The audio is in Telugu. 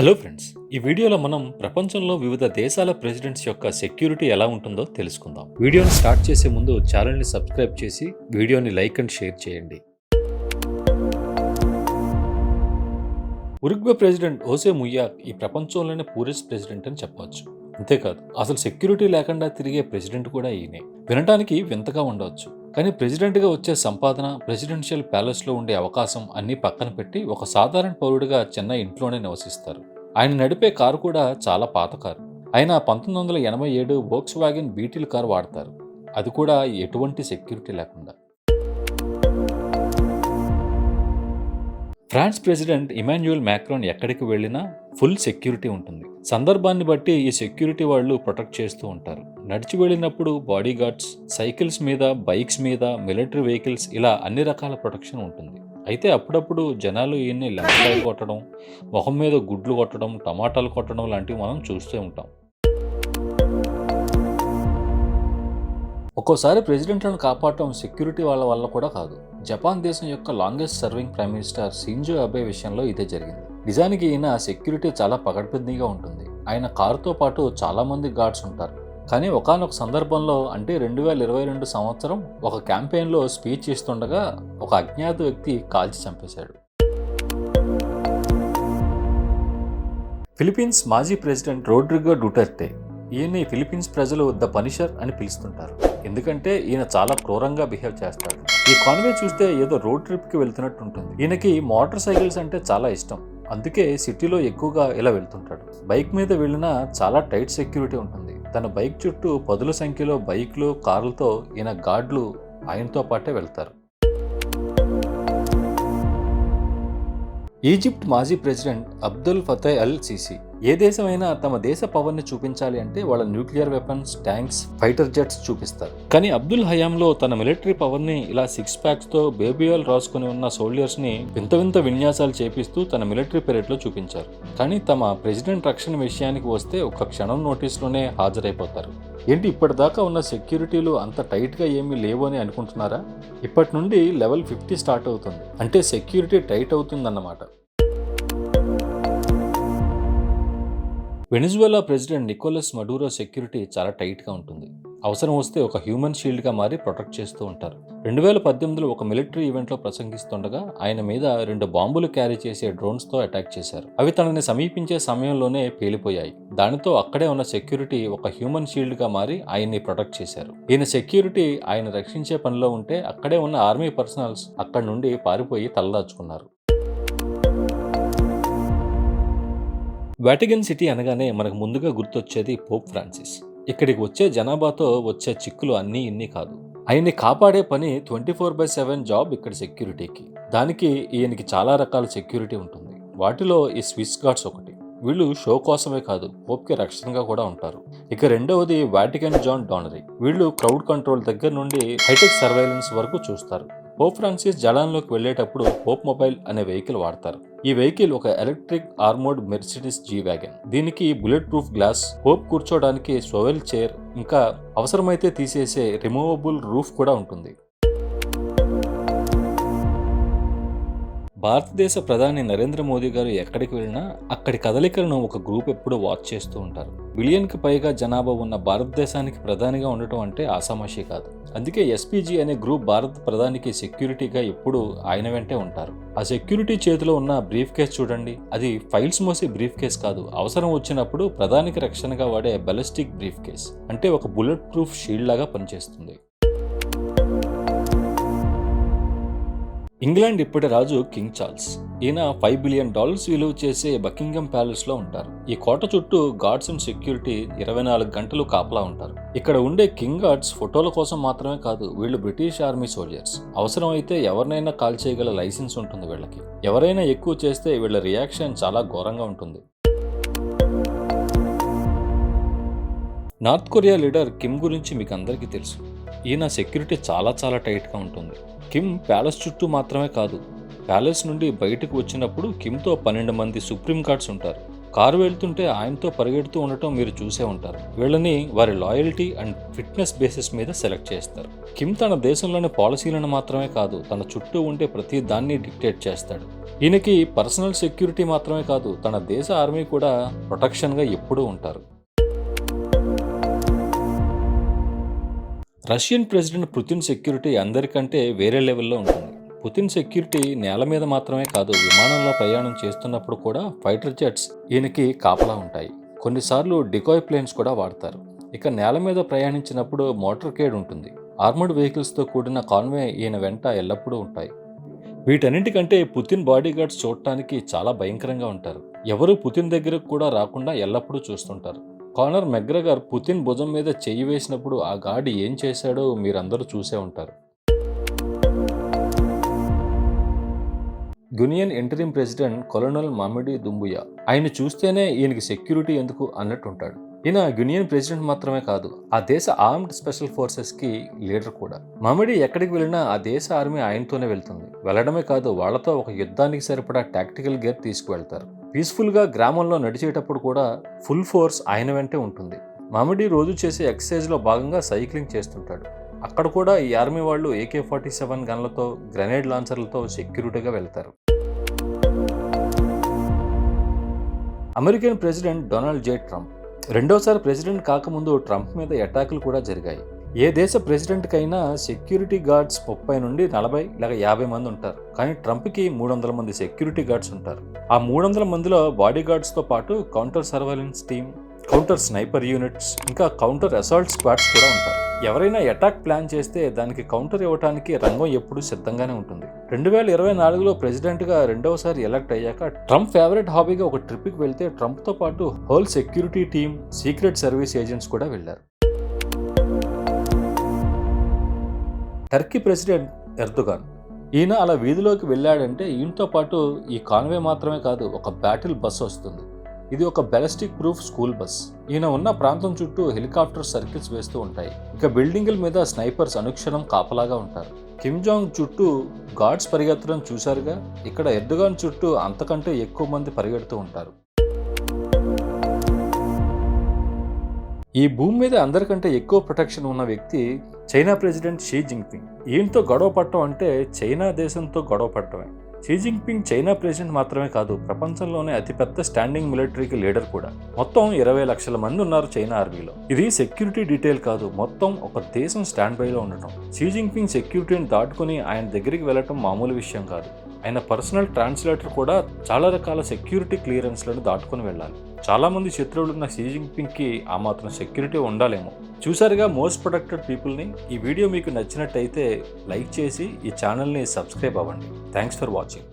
హలో ఫ్రెండ్స్, ఈ వీడియోలో మనం ప్రపంచంలో వివిధ దేశాల ప్రెసిడెంట్స్ యొక్క సెక్యూరిటీ ఎలా ఉంటుందో తెలుసుకుందాం. వీడియోని స్టార్ట్ చేసే ముందు ఛానల్ని సబ్స్క్రైబ్ చేసి వీడియోని లైక్ అండ్ షేర్ చేయండి. ఉరుగ్వే ప్రెసిడెంట్ హోసే ముయ్యాక్ ఈ ప్రపంచంలోనే పూరెస్ట్ ప్రెసిడెంట్ అని చెప్పవచ్చు. అంతేకాదు, అసలు సెక్యూరిటీ లేకుండా తిరిగే ప్రెసిడెంట్ కూడా ఈయనే. వినటానికి వింతగా ఉండవచ్చు, కానీ ప్రెసిడెంట్గా వచ్చే సంపాదన, ప్రెసిడెన్షియల్ ప్యాలెస్లో ఉండే అవకాశం అన్నీ పక్కన పెట్టి ఒక సాధారణ పౌరుడిగా చిన్న ఇంట్లోనే నివసిస్తారు. ఆయన నడిపే కారు కూడా చాలా పాత కారు. ఆయన 1987 వోక్స్ వ్యాగన్ బీటిల్ కారు వాడతారు, అది కూడా ఎటువంటి సెక్యూరిటీ లేకుండా. ఫ్రాన్స్ ప్రెసిడెంట్ ఇమాన్యుయల్ మ్యాక్రాన్ ఎక్కడికి వెళ్ళినా ఫుల్ సెక్యూరిటీ ఉంటుంది. సందర్భాన్ని బట్టి ఈ సెక్యూరిటీ వాళ్ళు ప్రొటెక్ట్ చేస్తూ ఉంటారు. నడిచి వెళ్ళినప్పుడు బాడీ గార్డ్స్, సైకిల్స్ మీద, బైక్స్ మీద, మిలిటరీ వెహికల్స్, ఇలా అన్ని రకాల ప్రొటెక్షన్ ఉంటుంది. అయితే అప్పుడప్పుడు జనాలు ఈయన్ని లెంపకాయలు కొట్టడం, మొహం మీద గుడ్లు కొట్టడం, టమాటాలు కొట్టడం లాంటివి మనం చూస్తూ ఉంటాం. ఒక్కోసారి ప్రెసిడెంట్లను కాపాడటం సెక్యూరిటీ వాళ్ళ వల్ల కూడా కాదు. జపాన్ దేశం యొక్క longest serving prime minister Shinzo Abe విషయంలో ఇదే జరిగింది. నిజానికి ఈయన సెక్యూరిటీ చాలా పకడ్బందీగా ఉంటుంది. ఆయన కారుతో పాటు చాలా మంది గార్డ్స్ ఉంటారు. కానీ ఒకానొక సందర్భంలో, అంటే 2022 సంవత్సరం, ఒక క్యాంపెయిన్లో స్పీచ్ ఇస్తుండగా ఒక అజ్ఞాత వ్యక్తి కాల్చి చంపేశాడు. ఫిలిప్పీన్స్ మాజీ ప్రెసిడెంట్ రోడ్రిగో డుటెర్టే. ఈయన్ని ఫిలిప్పీన్స్ ప్రజలు ద పనిషర్ అని పిలుస్తుంటారు, ఎందుకంటే ఈయన చాలా క్రూరంగా బిహేవ్ చేస్తాడు. ఈ కాన్వే చూస్తే ఏదో రోడ్ ట్రిప్కి వెళ్తున్నట్టు ఉంటుంది. ఈయనకి మోటార్ సైకిల్స్ అంటే చాలా ఇష్టం, అందుకే సిటీలో ఎక్కువగా ఇలా వెళ్తుంటాడు. బైక్ మీద వెళ్ళినా చాలా టైట్ సెక్యూరిటీ ఉంటుంది. తన బైక్ చుట్టూ పదుల సంఖ్యలో బైక్లు, కార్లతో ఈయన గార్డులు ఆయనతో పాటే వెళ్తారు. ఈజిప్ట్ మాజీ president Abdul Fateh al Sisi. ఏ దేశమైనా తమ దేశ పవర్ని చూపించాలి అంటే వాళ్ళ nuclear weapons, tanks, fighter jets చూపిస్తారు. కానీ అబ్దుల్ హయాంలో తన మిలిటరీ పవర్ని ఇలా 6 ప్యాక్స్తో బేబియాల్ రాసుకుని ఉన్న సోల్జర్స్ని వింత వింత విన్యాసాలు చేపిస్తూ తన మిలిటరీ పెరేడ్లో చూపించారు. కానీ తమ ప్రెసిడెంట్ రక్షణ విషయానికి వస్తే ఒక క్షణం నోటీస్లోనే హాజరైపోతారు. ఏంటి, ఇప్పటిదాకా ఉన్న సెక్యూరిటీలు అంత టైట్గా ఏమీ లేవు అని అనుకుంటున్నారా? ఇప్పటి నుండి లెవెల్ 50 స్టార్ట్ అవుతుంది, అంటే సెక్యూరిటీ టైట్ అవుతుందన్నమాట. Venezuela president Nicolas Maduro security చాలా టైట్గా ఉంటుంది. అవసరం వస్తే ఒక హ్యూమన్ షీల్డ్గా మారి ప్రొటెక్ట్ చేస్తూ ఉంటారు. 2018లో ఒక మిలిటరీ ఈవెంట్లో ప్రసంగిస్తుండగా ఆయన మీద 2 బాంబులు క్యారీ చేసే డ్రోన్స్తో అటాక్ చేశారు. అవి తనని సమీపించే సమయంలోనే పేలిపోయాయి. దానితో అక్కడే ఉన్న సెక్యూరిటీ ఒక హ్యూమన్ షీల్డ్గా మారి ఆయన్ని ప్రొటెక్ట్ చేశారు. ఈయన సెక్యూరిటీ ఆయన రక్షించే పనిలో ఉంటే అక్కడే ఉన్న ఆర్మీ పర్సనల్స్ అక్కడి నుండి పారిపోయి తలదాచుకున్నారు. వాటికన్ సిటీ అనగానే మనకు ముందుగా గుర్తొచ్చేది పోప్ ఫ్రాన్సిస్. ఇక్కడికి వచ్చే జనాభాతో వచ్చే చిక్కులు అన్నీ ఇన్ని కాదు. ఆయన్ని కాపాడే పని 24/7 జాబ్ ఇక్కడ సెక్యూరిటీకి. దానికి ఈయనకి చాలా రకాల సెక్యూరిటీ ఉంటుంది. వాటిలో ఈ స్విస్ గార్డ్స్ ఒకటి. వీళ్ళు షో కోసమే కాదు, పోప్కి రక్షణగా కూడా ఉంటారు. ఇక రెండవది వాటికన్ జాన్ డానరీ. వీళ్ళు క్రౌడ్ కంట్రోల్ దగ్గర నుండి హైటెక్ సర్వైలెన్స్ వరకు చూస్తారు. పోప్ ఫ్రాన్సిస్ జలాన్లోకి వెళ్లేటప్పుడు పోప్ మొబైల్ అనే వెహికల్ వాడతారు. ఈ వెహికల్ ఒక electric armoured Mercedes G wagon. దీనికి బుల్లెట్ ప్రూఫ్ గ్లాస్, పోప్ కూర్చోడానికి స్వెవెల్ చైర్, ఇంకా అవసరమైతే తీసేసే రిమూవబుల్ రూఫ్ కూడా ఉంటుంది. భారతదేశ ప్రధాని నరేంద్ర మోదీ గారు ఎక్కడికి వెళ్ళినా అక్కడి కదలికలను ఒక గ్రూప్ ఎప్పుడూ వాచ్ చేస్తూ ఉంటారు. బిలియన్కి పైగా జనాభా ఉన్న భారతదేశానికి ప్రధానిగా ఉండటం అంటే ఆసామాషి కాదు. అందుకే ఎస్పీజీ అనే గ్రూప్ భారత ప్రధానికి సెక్యూరిటీగా ఎప్పుడూ ఆయన వెంటే ఉంటారు. ఆ సెక్యూరిటీ చేతిలో ఉన్న బ్రీఫ్ కేస్ చూడండి, అది ఫైల్స్ మోసే బ్రీఫ్ కేస్ కాదు, అవసరం వచ్చినప్పుడు ప్రధానికి రక్షణగా వాడే బలిస్టిక్ బ్రీఫ్ కేస్, అంటే ఒక బుల్లెట్ ప్రూఫ్ షీల్డ్ లాగా పనిచేస్తుంది. ఇంగ్లాండ్ ఇప్పటి రాజు కింగ్ చార్ల్స్. ఈయన $5 బిలియన్ విలువ చేసే బకింగ్హామ్ ప్యాలెస్ లో ఉంటారు. ఈ కోట చుట్టూ గార్డ్స్ అండ్ సెక్యూరిటీ 24 గంటలు కాపలా ఉంటారు. ఇక్కడ ఉండే కింగ్ గార్డ్స్ ఫోటోల కోసం మాత్రమే కాదు, వీళ్ళు బ్రిటిష్ ఆర్మీ సోల్జర్స్. అవసరం అయితే ఎవరినైనా కాల్ చేయగల లైసెన్స్ ఉంటుంది వీళ్ళకి. ఎవరైనా ఎక్కువ చేస్తే వీళ్ళ రియాక్షన్ చాలా ఘోరంగా ఉంటుంది. నార్త్ కొరియా లీడర్ కిమ్ గురించి మీకు అందరికీ తెలుసు. ఈయన సెక్యూరిటీ చాలా చాలా టైట్గా ఉంటుంది. కిమ్ ప్యాలెస్ చుట్టూ మాత్రమే కాదు, ప్యాలెస్ నుండి బయటకు వచ్చినప్పుడు కిమ్తో 12 మంది సుప్రీం గార్డ్స్ ఉంటారు. కారు వెళ్తుంటే ఆయనతో పరిగెడుతూ ఉండటం మీరు చూసే ఉంటారు. వీళ్ళని వారి లాయల్టీ అండ్ ఫిట్నెస్ బేసిస్ మీద సెలెక్ట్ చేస్తారు. కిమ్ తన దేశంలోని పాలసీలను మాత్రమే కాదు, తన చుట్టూ ఉండే ప్రతి దాన్ని డిక్టేట్ చేస్తాడు. ఈయనకి పర్సనల్ సెక్యూరిటీ మాత్రమే కాదు, తన దేశ ఆర్మీ కూడా ప్రొటెక్షన్గా ఎప్పుడూ ఉంటారు. రష్యన్ ప్రెసిడెంట్ పుతిన్ సెక్యూరిటీ అందరికంటే వేరే లెవెల్లో ఉంటుంది. పుతిన్ సెక్యూరిటీ నేల మీద మాత్రమే కాదు, విమానంలో ప్రయాణం చేస్తున్నప్పుడు కూడా ఫైటర్ జెట్స్ ఈయనకి కాపలా ఉంటాయి. కొన్నిసార్లు డికాయ్ ప్లేన్స్ కూడా వాడతారు. ఇక నేల మీద ప్రయాణించినప్పుడు మోటార్ కేడ్ ఉంటుంది. ఆర్మర్డ్ వెహికల్స్తో కూడిన కాన్వే ఈయన వెంట ఎల్లప్పుడూ ఉంటాయి. వీటన్నింటికంటే పుతిన్ బాడీ గార్డ్స్ చూడటానికి చాలా భయంకరంగా ఉంటారు. ఎవరు పుతిన్ దగ్గరకు కూడా రాకుండా ఎల్లప్పుడూ చూస్తుంటారు. కానర్ మెగ్రెగర్ పుతిన్ భుజం మీద చెయ్యి వేసినప్పుడు ఆ గాడి ఏం చేశాడో మీరందరూ చూసే ఉంటారు. గునియన్ ఇంటరిమ్ ప్రెసిడెంట్ కొలోనల్ మామిడి దుంబుయా. ఆయన చూస్తేనే ఈయనకి సెక్యూరిటీ ఎందుకు అన్నట్టుంటాడు. ఈయన గునియన్ ప్రెసిడెంట్ మాత్రమే కాదు, ఆ దేశ ఆర్మ్డ్ స్పెషల్ ఫోర్సెస్ కి లీడర్ కూడా. మామిడి ఎక్కడికి వెళ్ళినా ఆ దేశ ఆర్మీ ఆయనతోనే వెళ్తుంది. వెళ్ళడమే కాదు, వాళ్లతో ఒక యుద్ధానికి సరిపడా టాక్టికల్ గేర్ తీసుకువెళ్తారు. పీస్ఫుల్గా గ్రామంలో నడిచేటప్పుడు కూడా ఫుల్ ఫోర్స్ ఆయన వెంటే ఉంటుంది. మామిడి రోజు చేసే ఎక్సర్సైజ్లో భాగంగా సైక్లింగ్ చేస్తుంటాడు. అక్కడ కూడా ఈ ఆర్మీ వాళ్ళు AK-47 గన్లతో, గ్రెనేడ్ లాంచర్లతో సెక్యూరిటీగా వెళ్తారు. అమెరికన్ ప్రెసిడెంట్ డొనాల్డ్ జే ట్రంప్ రెండోసారి ప్రెసిడెంట్ కాకముందు ట్రంప్ మీద అటాకులు కూడా జరిగాయి. ఏ దేశ ప్రెసిడెంట్కైనా సెక్యూరిటీ గార్డ్స్ 30 నుండి 40 లేక 50 మంది ఉంటారు. కానీ ట్రంప్కి 300 మంది సెక్యూరిటీ గార్డ్స్ ఉంటారు. ఆ 300 మందిలో బాడీ గార్డ్స్తో పాటు counter surveillance team, counter sniper units, ఇంకా కౌంటర్ అసాల్ట్ స్క్వాడ్స్ కూడా ఉంటారు. ఎవరైనా అటాక్ ప్లాన్ చేస్తే దానికి కౌంటర్ ఇవ్వడానికి రంగం ఎప్పుడూ సిద్ధంగానే ఉంటుంది. 2024లో ప్రెసిడెంట్గా రెండవసారి ఎలక్ట్ అయ్యాక ట్రంప్ ఫేవరెట్ హాబీగా ఒక ట్రిప్కి వెళ్తే ట్రంప్తో పాటు whole security team, secret service agents కూడా వెళ్లారు. Turkey president Erdogan. ఈయన అలా వీధిలోకి వెళ్ళాడంటే ఈయనతో పాటు ఈ కాన్వే మాత్రమే కాదు, ఒక బ్యాటిల్ బస్ వస్తుంది. ఇది ఒక బ్యాలిస్టిక్ ప్రూఫ్ స్కూల్ బస్. ఈయన ఉన్న ప్రాంతం చుట్టూ హెలికాప్టర్ సర్కిల్స్ వేస్తూ ఉంటాయి. ఇక బిల్డింగుల మీద స్నైపర్స్ అనుక్షణం కాపలాగా ఉంటారు. కిమ్ జాంగ్ చుట్టూ గార్డ్స్ పరిగెత్తడం చూశారుగా, ఇక్కడ ఎర్దోగాన్ చుట్టూ అంతకంటే ఎక్కువ మంది పరిగెడుతూ ఉంటారు. ఈ భూమి మీద అందరికంటే ఎక్కువ ప్రొటెక్షన్ ఉన్న వ్యక్తి చైనా ప్రెసిడెంట్ షీ జిన్పింగ్. ఈయనతో గొడవ పడటం అంటే చైనా దేశంతో గొడవ పడటమే. షీ జిన్పింగ్ చైనా ప్రెసిడెంట్ మాత్రమే కాదు, ప్రపంచంలోనే అతిపెద్ద స్టాండింగ్ మిలిటరీకి లీడర్ కూడా. మొత్తం 20 లక్షల మంది ఉన్నారు చైనా ఆర్మీలో. ఇది సెక్యూరిటీ డీటెయిల్ కాదు, మొత్తం ఒక దేశం స్టాండ్ బైలో ఉండటం. షీ జిన్పింగ్ సెక్యూరిటీని దాటుకుని ఆయన దగ్గరికి వెళ్ళటం మామూలు విషయం కాదు. ఆయన పర్సనల్ ట్రాన్స్లేటర్ కూడా చాలా రకాల సెక్యూరిటీ క్లియరెన్స్లను దాటుకుని వెళ్ళాలి. చాలా మంది శత్రువులున్న షీ జిన్పింగ్కి ఆ మాత్రం సెక్యూరిటీ ఉండాలేమో. చూసారుగా మోస్ట్ ప్రొటెక్టెడ్ పీపుల్ని. ఈ వీడియో మీకు నచ్చినట్టయితే లైక్ చేసి ఈ ఛానల్ని సబ్స్క్రైబ్ అవ్వండి. Thanks for watching.